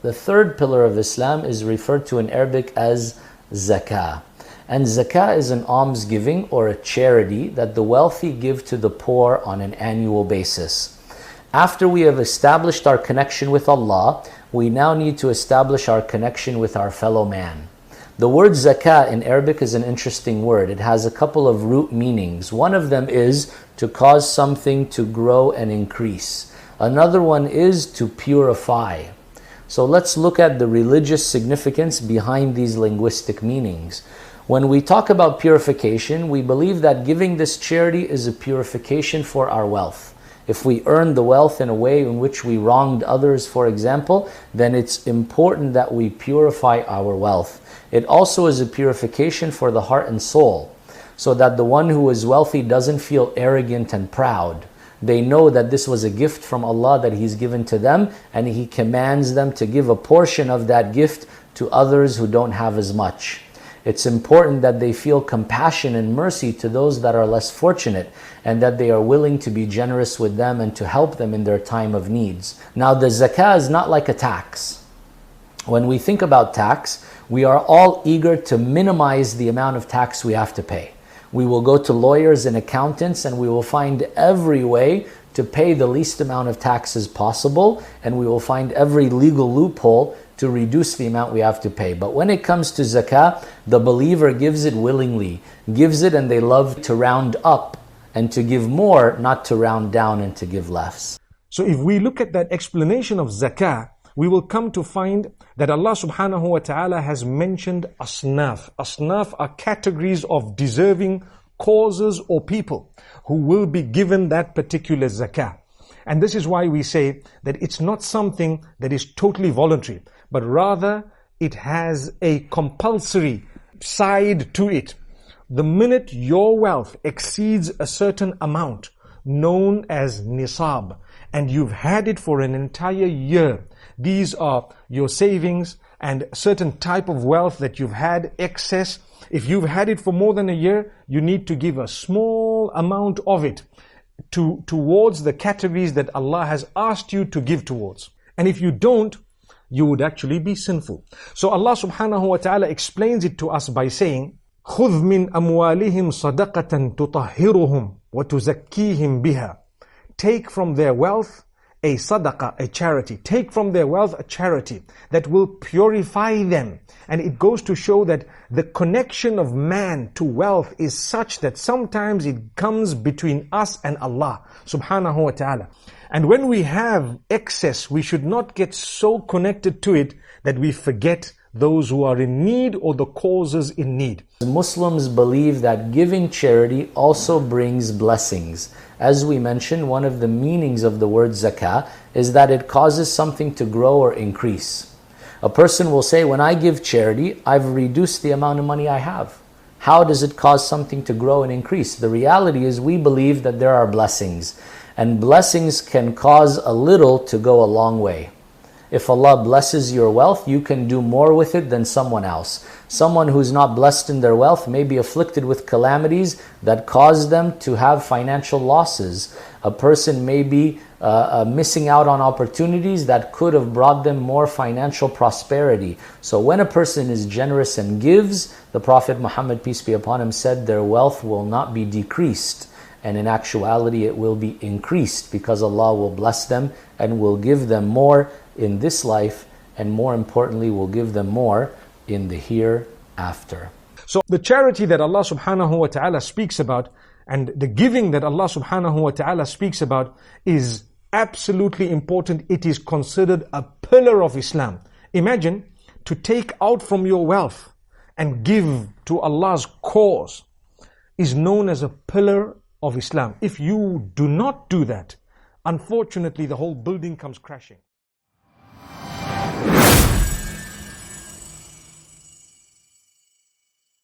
The third pillar of Islam is referred to in Arabic as zakah. And zakah is an almsgiving or a charity that the wealthy give to the poor on an annual basis. After we have established our connection with Allah, we now need to establish our connection with our fellow man. The word zakah in Arabic is an interesting word. It has a couple of root meanings. One of them is to cause something to grow and increase. Another one is to purify. So let's look at the religious significance behind these linguistic meanings. When we talk about purification, we believe that giving this charity is a purification for our wealth. If we earn the wealth in a way in which we wronged others, for example, then it's important that we purify our wealth. It also is a purification for the heart and soul, so that the one who is wealthy doesn't feel arrogant and proud. They know that this was a gift from Allah that He's given to them, and He commands them to give a portion of that gift to others who don't have as much. It's important that they feel compassion and mercy to those that are less fortunate, and that they are willing to be generous with them and to help them in their time of needs. Now, the zakah is not like a tax. When we think about tax, we are all eager to minimize the amount of tax we have to pay. We will go to lawyers and accountants and we will find every way to pay the least amount of taxes possible, and we will find every legal loophole to reduce the amount we have to pay. But when it comes to zakah, the believer gives it willingly, gives it, and they love to round up and to give more, not to round down and to give less. So if we look at that explanation of zakah, we will come to find that Allah subhanahu wa ta'ala has mentioned asnaf. Asnaf are categories of deserving causes or people who will be given that particular zakah. And this is why we say that it's not something that is totally voluntary, but rather it has a compulsory side to it. The minute your wealth exceeds a certain amount, known as nisab, and you've had it for an entire year, these are your savings and certain type of wealth that you've had excess. If you've had it for more than a year, you need to give a small amount of it towards the categories that Allah has asked you to give towards. And if you don't, you would actually be sinful. So Allah subhanahu wa ta'ala explains it to us by saying, خُذْ مِنْ أَمْوَالِهِمْ صَدَقَةً تُطَهِّرُهُمْ وَتُزَكِّيهِمْ بِهَا. Take from their wealth a sadaqah, a charity. Take from their wealth a charity that will purify them. And it goes to show that the connection of man to wealth is such that sometimes it comes between us and Allah subhanahu wa ta'ala. And when we have excess, we should not get so connected to it that we forget those who are in need or the causes in need. Muslims believe that giving charity also brings blessings. As we mentioned, one of the meanings of the word zakah is that it causes something to grow or increase. A person will say, when I give charity, I've reduced the amount of money I have. How does it cause something to grow and increase? The reality is we believe that there are blessings, and blessings can cause a little to go a long way. If Allah blesses your wealth, you can do more with it than someone else. Someone who's not blessed in their wealth may be afflicted with calamities that cause them to have financial losses. A person may be missing out on opportunities that could have brought them more financial prosperity. So when a person is generous and gives, the Prophet Muhammad, peace be upon him, said their wealth will not be decreased. And in actuality, it will be increased, because Allah will bless them and will give them more in this life, and more importantly, will give them more in the hereafter. So the charity that Allah subhanahu wa ta'ala speaks about, and the giving that Allah subhanahu wa ta'ala speaks about, is absolutely important. It is considered a pillar of Islam. Imagine to take out from your wealth and give to Allah's cause is known as a pillar of Islam. If you do not do that, unfortunately, the whole building comes crashing.